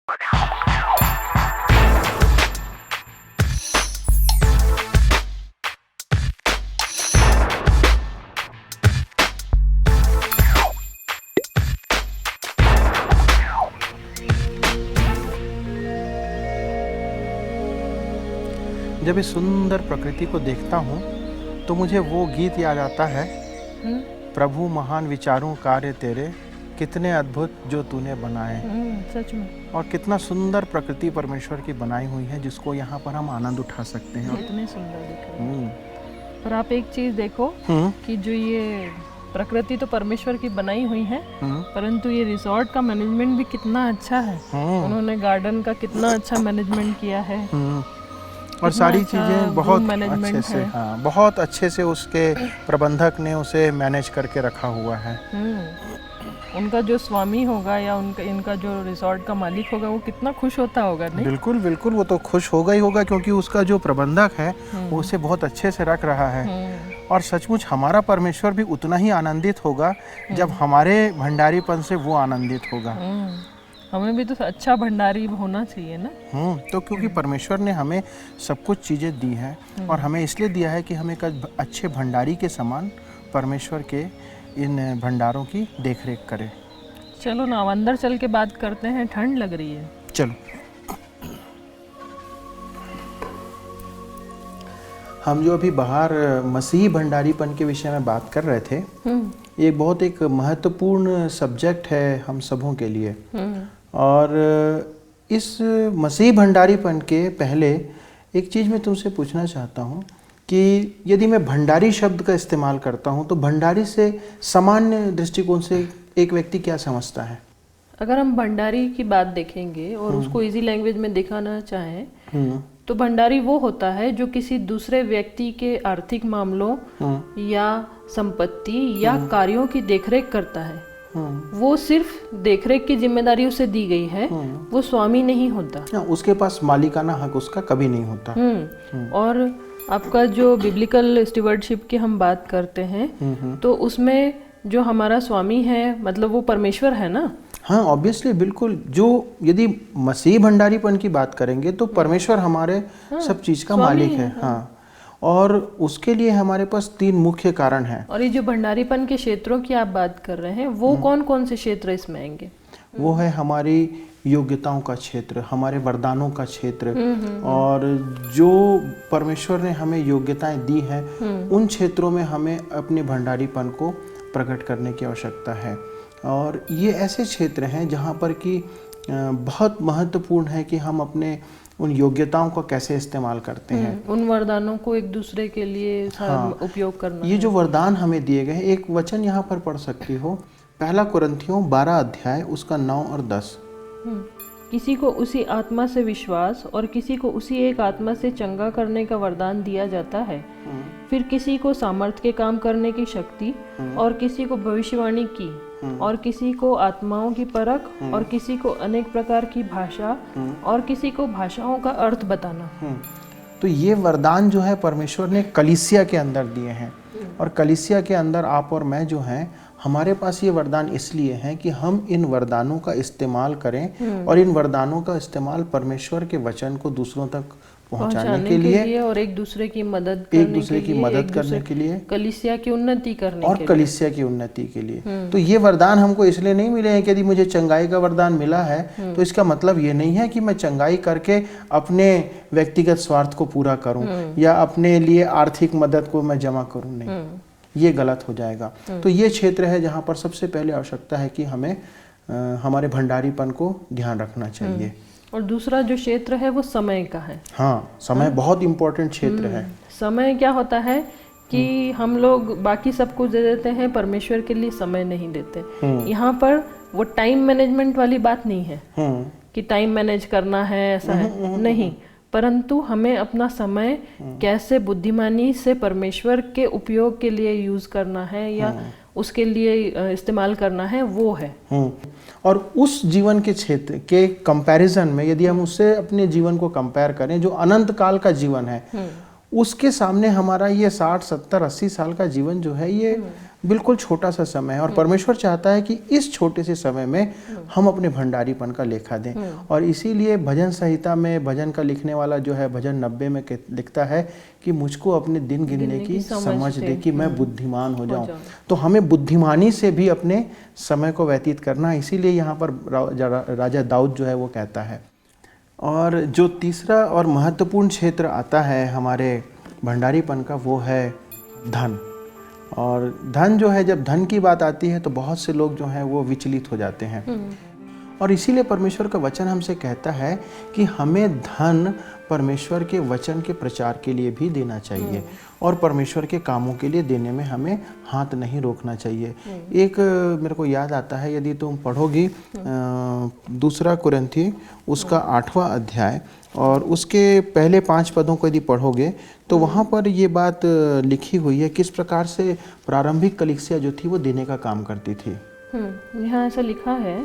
जब इस सुंदर प्रकृति को देखता हूँ तो मुझे वो गीत याद आता है, प्रभु महान विचारों कार्य तेरे, कितने अद्भुत जो तूने बनाए। सच में। और कितना सुंदर प्रकृति परमेश्वर की बनाई हुई है, जिसको यहाँ पर हम आनंद उठा सकते हैं। कितने सुंदर दिख रहे हैं। पर आप एक चीज देखो कि जो ये प्रकृति तो परमेश्वर की बनाई हुई है, परंतु ये रिसोर्ट का मैनेजमेंट भी कितना अच्छा है। उन्होंने गार्डन का कितना अच्छा मैनेजमेंट किया है और सारी चीज़ें बहुत अच्छे से, है। बहुत अच्छे से उसके प्रबंधक ने उसे मैनेज करके रखा हुआ है। उनका जो स्वामी होगा या इनका जो रिसोर्ट का मालिक होगा, वो कितना खुश होता होगा, नहीं? बिल्कुल बिल्कुल, वो तो खुश होगा ही होगा, क्योंकि उसका जो प्रबंधक है वो उसे बहुत अच्छे से रख रहा है। और सचमुच हमारा परमेश्वर भी उतना ही आनंदित होगा जब हमारे भंडारीपन से वो आनंदित होगा। हमें भी तो अच्छा भंडारी होना चाहिए ना। तो क्योंकि परमेश्वर ने हमें सब कुछ चीज़ें दी हैं और हमें इसलिए दिया है कि हम एक अच्छे भंडारी के समान परमेश्वर के इन भंडारों की देखरेख करें। चलो ना, अंदर चल के बात करते हैं, ठंड लग रही है। चलो। हम जो अभी बाहर मसीही भंडारीपन के विषय में बात कर रहे थे, ये बहुत एक महत्वपूर्ण सब्जेक्ट है हम सबों के लिए। और इस मसीही भंडारीपन के पहले एक चीज़ मैं तुमसे पूछना चाहता हूँ कि यदि मैं भंडारी शब्द का इस्तेमाल करता हूँ तो भंडारी से सामान्य दृष्टिकोण से एक व्यक्ति क्या समझता है? अगर हम भंडारी की बात देखेंगे और उसको इजी लैंग्वेज में दिखाना चाहें तो भंडारी वो होता है जो किसी दूसरे व्यक्ति के आर्थिक मामलों या संपत्ति या कार्यों की देखरेख करता है। वो सिर्फ देखरेख की जिम्मेदारी उसे दी गई है, वो स्वामी नहीं होता। उसके पास मालिकाना हक उसका कभी नहीं होता। और आपका जो बिब्लिकल स्टीवर्डशिप की हम बात करते हैं तो उसमें जो हमारा स्वामी है, मतलब वो परमेश्वर है ना। हाँ, ऑब्वियसली, बिल्कुल। जो यदि मसीही भंडारीपन की बात करेंगे तो परमेश्वर हमारे सब चीज का मालिक है। हाँ, और उसके लिए हमारे पास 3 मुख्य कारण हैं। और ये जो भंडारीपन के क्षेत्रों की आप बात कर रहे हैं, वो कौन कौन से क्षेत्र इसमें आएंगे? वो है हमारी योग्यताओं का क्षेत्र, हमारे वरदानों का क्षेत्र, और जो परमेश्वर ने हमें योग्यताएं दी हैं उन क्षेत्रों में हमें अपने भंडारीपन को प्रकट करने की आवश्यकता है। और ये ऐसे क्षेत्र हैं जहाँ पर कि बहुत महत्वपूर्ण है कि हम अपने उन योग्यताओं का कैसे इस्तेमाल करते हैं, उन वरदानों को एक दूसरे के लिए उपयोग करना। ये जो वरदान हमें दिए गए, एक वचन यहाँ पर पढ़ सकती हो, 1 कुरिन्थियों 12 अध्याय उसका 9 और 10। किसी को उसी आत्मा से विश्वास और किसी को उसी एक आत्मा से चंगा करने का वरदान दिया जाता है। फिर किसी को सामर्थ्य के काम करने की शक्ति, और किसी को भविष्यवाणी की, और किसी को आत्माओं की परख, और किसी को अनेक प्रकार की भाषा, और किसी को भाषाओं का अर्थ बताना। तो ये वरदान जो है परमेश्वर ने कलीसिया के अंदर दिए हैं, और कलीसिया के अंदर आप और मैं जो हैं, हमारे पास ये वरदान इसलिए हैं कि हम इन वरदानों का इस्तेमाल करें और इन वरदानों का इस्तेमाल परमेश्वर के वचन को दूसरों तक पहुंचाने के लिए और एक दूसरे की मदद करने के लिए, कलीसिया की उन्नति करने और कलीसिया की उन्नति के लिए। तो ये वरदान हमको इसलिए नहीं मिले हैं कि यदि मुझे चंगाई का वरदान मिला है तो इसका मतलब ये नहीं है कि मैं चंगाई करके अपने व्यक्तिगत स्वार्थ को पूरा करूं या अपने लिए आर्थिक मदद को मैं जमा करूं। नहीं, ये गलत हो जाएगा। तो ये क्षेत्र है जहाँ पर सबसे पहले आवश्यकता है कि हमें हमारे भंडारीपन को ध्यान रखना चाहिए। और दूसरा जो क्षेत्र है वो समय का है। हाँ, समय बहुत इम्पोर्टेंट क्षेत्र है। समय क्या होता है कि हम लोग बाकी सब कुछ दे देते हैं, परमेश्वर के लिए समय नहीं देते। यहाँ पर वो टाइम मैनेजमेंट वाली बात नहीं है कि टाइम मैनेज करना है, ऐसा है नहीं, परंतु हमें अपना समय कैसे बुद्धिमानी से परमेश्वर के उपयोग के लिए यूज करना है या उसके लिए इस्तेमाल करना है, वो है। और उस जीवन के क्षेत्र के कंपैरिजन में यदि हम उससे अपने जीवन को कंपेयर करें जो अनंत काल का जीवन है, उसके सामने हमारा ये 60, 70, 80 साल का जीवन जो है ये बिल्कुल छोटा सा समय है। और परमेश्वर चाहता है कि इस छोटे से समय में हम अपने भंडारीपन का लेखा दें। और इसीलिए भजन संहिता में भजन का लिखने वाला जो है भजन 90 में लिखता है कि मुझको अपने दिन गिनने की समझ दे कि मैं बुद्धिमान हो जाऊं। तो हमें बुद्धिमानी से भी अपने समय को व्यतीत करना, इसीलिए यहाँ पर राजा दाऊद जो है वो कहता है। और जो तीसरा और महत्वपूर्ण क्षेत्र आता है हमारे भंडारीपन का, वो है धन। और धन जो है, जब धन की बात आती है तो बहुत से लोग जो हैं वो विचलित हो जाते हैं। और इसीलिए परमेश्वर का वचन हमसे कहता है कि हमें धन परमेश्वर के वचन के प्रचार के लिए भी देना चाहिए और परमेश्वर के कामों के लिए देने में हमें हाथ नहीं रोकना चाहिए। एक मेरे को याद आता है, यदि तुम पढ़ोगी 2 कुरिन्थी उसका 8वां अध्याय और उसके पहले 5 पदों को यदि पढ़ोगे तो वहाँ पर ये बात लिखी हुई है किस प्रकार से प्रारंभिक कलीसिया जो थी वो देने का काम करती थी। यहाँ ऐसा लिखा है,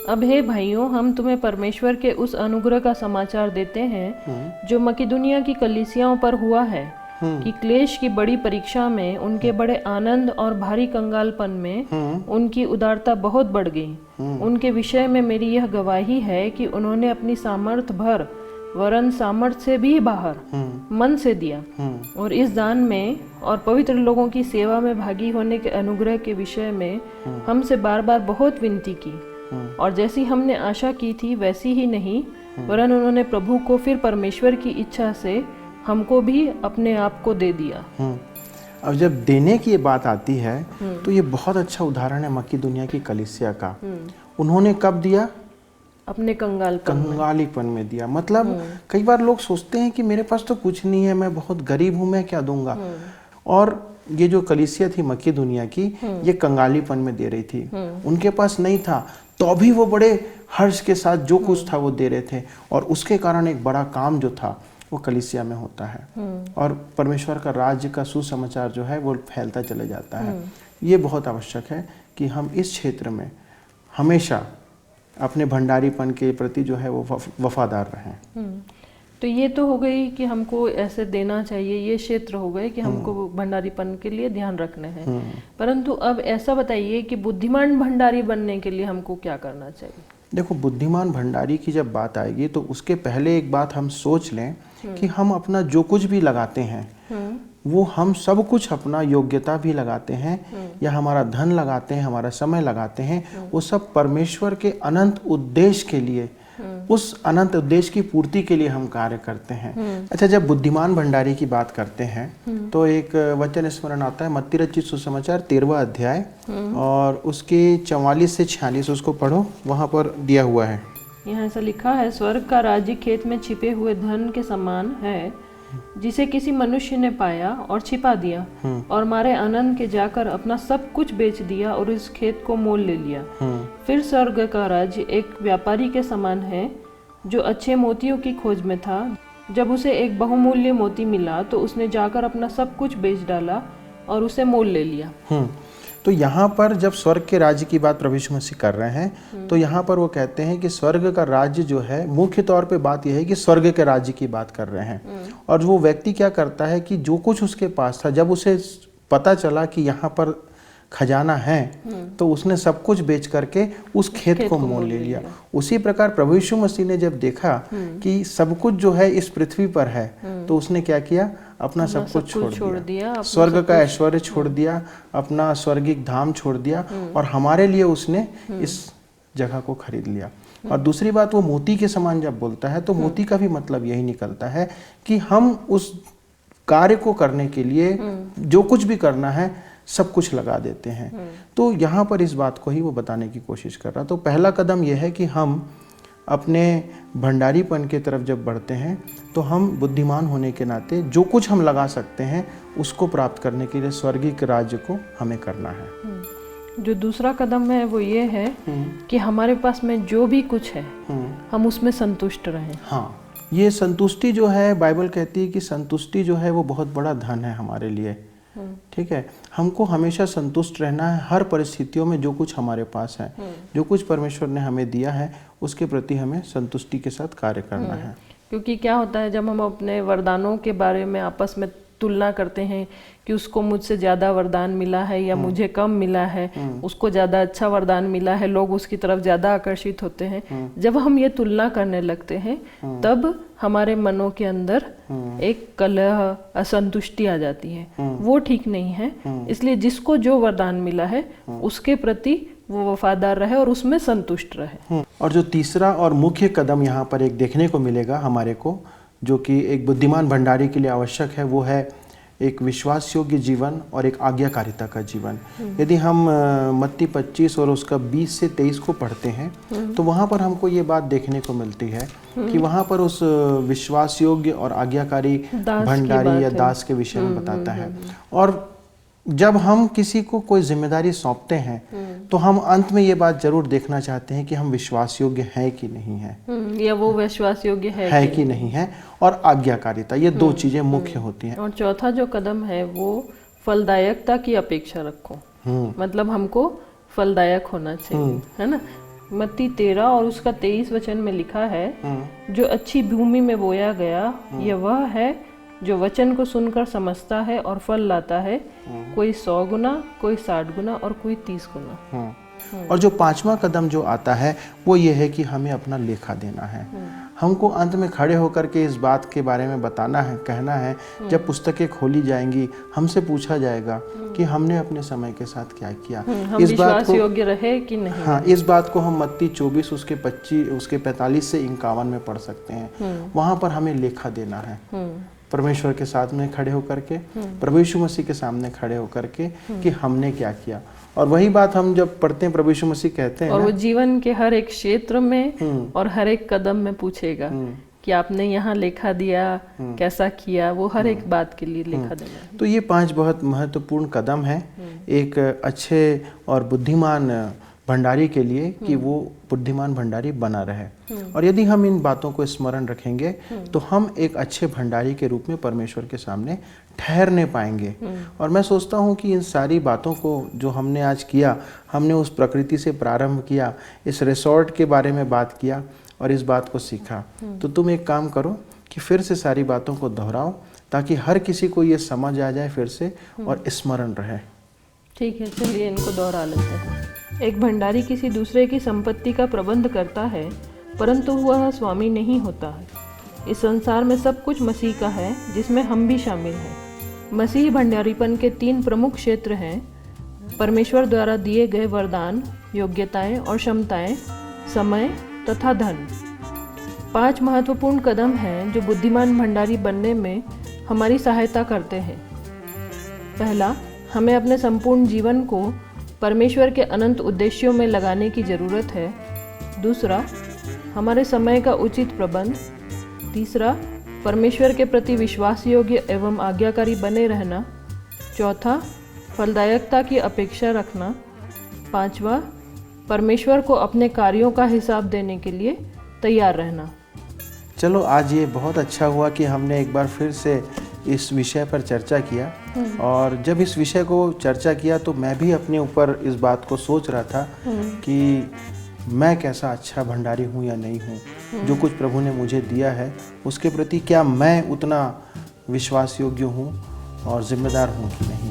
अब हे भाइयों, हम तुम्हें परमेश्वर के उस अनुग्रह का समाचार देते हैं जो मकिदुनिया की कलीसियाओं पर हुआ है कि क्लेश की बड़ी परीक्षा में उनके बड़े आनंद और भारी कंगालपन में उनकी उदारता बहुत बढ़ गई। उनके विषय में मेरी यह गवाही है कि उन्होंने अपनी सामर्थ्य भर वरन सामर्थ्य से भी बाहर मन से दिया और इस दान में और पवित्र लोगों की सेवा में भागी होने के अनुग्रह के विषय में हमसे बार बार बहुत विनती की। और जैसी हमने आशा की थी वैसी ही नहीं, वरन उन्होंने प्रभु को फिर परमेश्वर की इच्छा से हमको भी अपने आप को दे दिया। अब जब देने की बात आती है तो ये बहुत अच्छा उदाहरण है मकिदुनिया की कलीसिया का। उन्होंने कब दिया? अपने कंगालीपन में दिया। मतलब कई बार लोग सोचते हैं कि मेरे पास तो कुछ नहीं है, मैं बहुत गरीब हूं, मैं क्या दूंगा। और ये जो कलीसिया थी मकिदुनिया की, ये कंगालीपन में दे रही थी। उनके पास नहीं था तो भी वो बड़े हर्ष के साथ जो कुछ था वो दे रहे थे और उसके कारण एक बड़ा काम जो था वो कलीसिया में होता है और परमेश्वर का राज्य का सुसमाचार जो है वो फैलता चले जाता है। ये बहुत आवश्यक है कि हम इस क्षेत्र में हमेशा अपने भंडारीपन के प्रति जो है वो वफादार रहें। तो ये तो हो गई कि हमको ऐसे देना चाहिए, ये क्षेत्र हो गए कि हमको भंडारीपन के लिए ध्यान रखने हैं। परंतु अब ऐसा बताइए कि बुद्धिमान भंडारी बनने के लिए हमको क्या करना चाहिए? देखो, बुद्धिमान भंडारी की जब बात आएगी तो उसके पहले एक बात हम सोच लें कि हम अपना जो कुछ भी लगाते हैं वो हम सब कुछ अपना योग्यता भी लगाते हैं या हमारा धन लगाते हैं, हमारा समय लगाते हैं, वो सब परमेश्वर के अनंत उद्देश्य के लिए, उस अनंत उद्देश्य की पूर्ति के लिए हम कार्य करते हैं। अच्छा, जब बुद्धिमान भंडारी की बात करते हैं तो एक वचन स्मरण आता है, मत्ती रचित सुसमाचार 13वां अध्याय और उसके 44 से 46 उसको पढ़ो, वहां पर दिया हुआ है। यहाँ ऐसा लिखा है, स्वर्ग का राज्य खेत में छिपे हुए धन के समान है जिसे किसी मनुष्य ने पाया और छिपा दिया और मारे आनंद के जाकर अपना सब कुछ बेच दिया और इस खेत को मोल ले लिया। फिर स्वर्ग का राज्य एक व्यापारी के समान है जो अच्छे मोतियों की खोज में था। जब उसे एक बहुमूल्य मोती मिला तो उसने जाकर अपना सब कुछ बेच डाला और उसे मोल ले लिया। तो यहाँ पर जब स्वर्ग के राज्य की बात प्रभु यीशु मसीह कर रहे हैं तो यहाँ पर वो कहते हैं कि स्वर्ग का राज्य जो है, मुख्य तौर पे बात यह है कि स्वर्ग के राज्य की बात कर रहे हैं। और वो व्यक्ति क्या करता है कि जो कुछ उसके पास था, जब उसे पता चला कि यहाँ पर खजाना है तो उसने सब कुछ बेच करके उस खेत को मोल ले लिया। उसी प्रकार प्रभु यीशु मसीह ने जब देखा कि सब कुछ जो है इस पृथ्वी पर है तो उसने क्या किया? अपना सब कुछ छोड़ दिया, स्वर्ग का ऐश्वर्य छोड़ दिया, अपना स्वर्गिक धाम छोड़ दिया और हमारे लिए उसने इस जगह को खरीद लिया। और दूसरी बात, वो मोती के समान जब बोलता है तो मोती का भी मतलब यही निकलता है कि हम उस कार्य को करने के लिए जो कुछ भी करना है सब कुछ लगा देते हैं। तो यहाँ पर इस बात को ही वो बताने की कोशिश कर रहा। तो पहला कदम यह है कि हम अपने भंडारीपन के तरफ जब बढ़ते हैं तो हम बुद्धिमान होने के नाते जो कुछ हम लगा सकते हैं उसको प्राप्त करने के लिए स्वर्गीय राज्य को हमें करना है। जो दूसरा कदम है वो ये है कि हमारे पास में जो भी कुछ है हम उसमें संतुष्ट रहें। हाँ, ये संतुष्टि जो है, बाइबल कहती है कि संतुष्टि जो है वो बहुत बड़ा धन है हमारे लिए। ठीक है, हमको हमेशा संतुष्ट रहना है हर परिस्थितियों में। जो कुछ हमारे पास है, जो कुछ परमेश्वर ने हमें दिया है, उसके प्रति हमें संतुष्टि के साथ कार्य करना है। क्योंकि क्या होता है जब हम अपने वरदानों के बारे में आपस में तुलना करते हैं कि उसको मुझसे ज़्यादा वरदान मिला है या मुझे कम मिला है, उसको ज़्यादा अच्छा वरदान मिला है, लोग उसकी तरफ ज़्यादा आकर्षित होते हैं। जब हम ये तुलना करने लगते हैं तब हमारे मनों के अंदर एक कलह, असंतुष्टि आ जाती है। वो ठीक नहीं है। इसलिए जिसको जो वरदान मिला है उसके प्रति वो वफादार रहे और उसमें संतुष्ट रहे। और जो तीसरा और मुख्य कदम यहाँ पर एक देखने को मिलेगा हमारे को, जो कि एक बुद्धिमान भंडारी के लिए आवश्यक है, वो है एक विश्वास योग्य जीवन और एक आज्ञाकारिता का जीवन। यदि हम मत्ती 25 और उसका 20 से 23 को पढ़ते हैं तो वहाँ पर हमको ये बात देखने को मिलती है कि वहाँ पर उस विश्वास योग्य और आज्ञाकारी भंडारी या दास के विषय में बताता है। और जब हम किसी को कोई जिम्मेदारी सौंपते हैं तो हम अंत में ये बात जरूर देखना चाहते हैं कि हम विश्वास योग्य हैं कि नहीं है, या वो विश्वास योग्य है कि नहीं है। और आज्ञाकारिता, ये दो चीजें मुख्य होती हैं। और चौथा जो कदम है वो फलदायकता की अपेक्षा रखो। मतलब हमको फलदायक होना चाहिए, है ना। मत्ती 13 और उसका 23 वचन में लिखा है, जो अच्छी भूमि में बोया गया ये वह है जो वचन को सुनकर समझता है और फल लाता है, कोई 100 गुना, कोई 60 गुना और कोई 30 गुना। और जो पांचवा कदम जो आता है वो ये है कि हमें अपना लेखा देना है। हमको अंत में खड़े होकर के इस बात के बारे में बताना है, कहना है। जब पुस्तकें खोली जाएंगी हमसे पूछा जाएगा कि हमने अपने समय के साथ क्या किया, हम इस बात को योग्य रहे कि नहीं। हाँ, इस बात को हम मत्ती 24 उसके 25 उसके 45 से 51 में पढ़ सकते हैं। वहाँ पर हमें लेखा देना है परमेश्वर के साथ में खड़े होकर के, प्रभु यीशु मसीह के सामने खड़े होकर के कि हमने क्या किया। और वही बात हम जब पढ़ते हैं, प्रभु यीशु मसीह कहते हैं और वो जीवन के हर एक क्षेत्र में और हर एक कदम में पूछेगा कि आपने यहाँ लेखा दिया, कैसा किया, वो हर एक बात के लिए लेखा देना। तो ये 5 बहुत महत्वपूर्ण कदम है एक अच्छे और बुद्धिमान भंडारी के लिए कि वो बुद्धिमान भंडारी बना रहे। और यदि हम इन बातों को स्मरण रखेंगे तो हम एक अच्छे भंडारी के रूप में परमेश्वर के सामने ठहरने पाएंगे। और मैं सोचता हूँ कि इन सारी बातों को जो हमने आज किया, हमने उस प्रकृति से प्रारंभ किया, इस रिसोर्ट के बारे में बात किया और इस बात को सीखा। तो तुम एक काम करो कि फिर से सारी बातों को दोहराओ ताकि हर किसी को ये समझ आ जाए फिर से और स्मरण रहे। ठीक है, चलिए इनको दोहरा लेते हैं। एक भंडारी किसी दूसरे की संपत्ति का प्रबंध करता है परंतु वह स्वामी नहीं होता है। इस संसार में सब कुछ मसीह का है जिसमें हम भी शामिल हैं। मसीह भंडारीपन के 3 प्रमुख क्षेत्र हैं: परमेश्वर द्वारा दिए गए वरदान, योग्यताएं और क्षमताएं, समय तथा धन। 5 महत्वपूर्ण कदम हैं जो बुद्धिमान भंडारी बनने में हमारी सहायता करते हैं। पहला, हमें अपने संपूर्ण जीवन को परमेश्वर के अनंत उद्देश्यों में लगाने की ज़रूरत है। दूसरा, हमारे समय का उचित प्रबंध। तीसरा, परमेश्वर के प्रति विश्वास योग्य एवं आज्ञाकारी बने रहना। चौथा, फलदायकता की अपेक्षा रखना। 5वां, परमेश्वर को अपने कार्यों का हिसाब देने के लिए तैयार रहना। चलो, आज ये बहुत अच्छा हुआ कि हमने एक बार फिर से इस विषय पर चर्चा किया। और जब इस विषय को चर्चा किया तो मैं भी अपने ऊपर इस बात को सोच रहा था कि मैं कैसा अच्छा भंडारी हूँ या नहीं हूँ। जो कुछ प्रभु ने मुझे दिया है उसके प्रति क्या मैं उतना विश्वास योग्य हूँ और जिम्मेदार हूँ कि नहीं।